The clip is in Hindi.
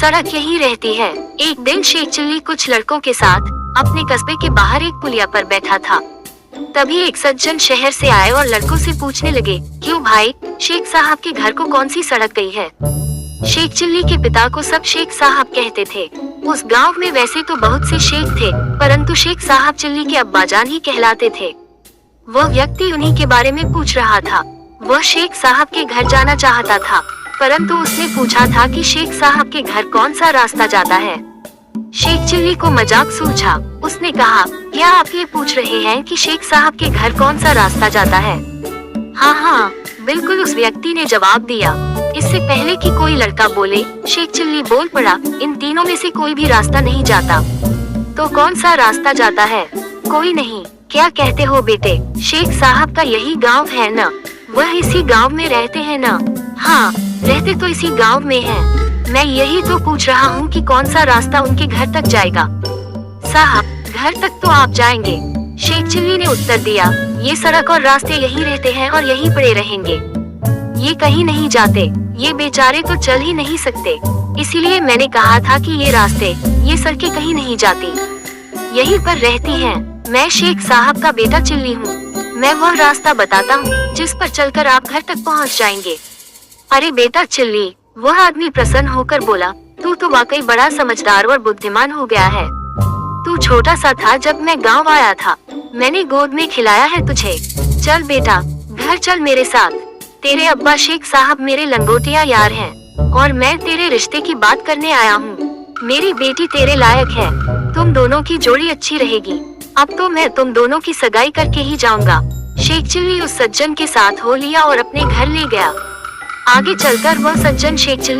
सड़क यही रहती है। एक दिन शेख चिल्ली कुछ लड़कों के साथ अपने कस्बे के बाहर एक पुलिया पर बैठा था। तभी एक सज्जन शहर से आए और लड़कों से पूछने लगे, क्यों भाई, शेख साहब के घर को कौन सी सड़क गई है? शेख चिल्ली के पिता को सब शेख साहब कहते थे। उस गांव में वैसे तो बहुत से शेख थे, परंतु शेख साहब चिल्ली के अब्बाजान ही कहलाते थे। वह व्यक्ति उन्हीं के बारे में पूछ रहा था। वह शेख साहब के घर जाना चाहता था, परंतु उसने पूछा था कि शेख साहब के घर कौन सा रास्ता जाता है। शेख चिल्ली को मजाक सूझा। उसने कहा, क्या आप ये पूछ रहे हैं कि शेख साहब के घर कौन सा रास्ता जाता है? हाँ हाँ बिल्कुल, उस व्यक्ति ने जवाब दिया। इससे पहले कि कोई लड़का बोले, शेख चिल्ली बोल पड़ा, इन तीनों में से कोई भी रास्ता नहीं जाता। तो कौन सा रास्ता जाता है? कोई नहीं। क्या कहते हो बेटे, शेख साहब का यही गांव है न? वह इसी गांव में रहते हैं न? हाँ, रहते तो इसी गांव में हैं। मैं यही तो पूछ रहा हूँ कि कौन सा रास्ता उनके घर तक जाएगा। साहब, घर तक तो आप जाएंगे। शेख चिल्ली ने उत्तर दिया, ये सड़क और रास्ते यही रहते हैं और यहीं पड़े रहेंगे। ये कहीं नहीं जाते। ये बेचारे तो चल ही नहीं सकते। इसीलिए मैंने कहा था कि ये रास्ते, ये सड़कें कहीं नहीं जाती, यहीं पर रहती हैं। मैं शेख साहब का बेटा चिल्ली हूँ। मैं वह रास्ता बताता हूँ जिस पर चलकर आप घर तक पहुँच जाएंगे। अरे बेटा चिल्ली, वह आदमी प्रसन्न होकर बोला, तू तो वाकई बड़ा समझदार और बुद्धिमान हो गया है। तू छोटा सा था जब मैं गांव आया था। मैंने गोद में खिलाया है तुझे। चल बेटा, घर चल मेरे साथ। तेरे अब्बा शेख साहब मेरे लंगोटिया यार हैं और मैं तेरे रिश्ते की बात करने आया हूँ। मेरी बेटी तेरे लायक है। तुम दोनों की जोड़ी अच्छी रहेगी। अब तो मैं तुम दोनों की सगाई करके ही जाऊंगा। शेख चिल्ली उस सज्जन के साथ हो लिया और अपने घर ले गया। आगे चलकर वह सज्जन शेख चिल्ली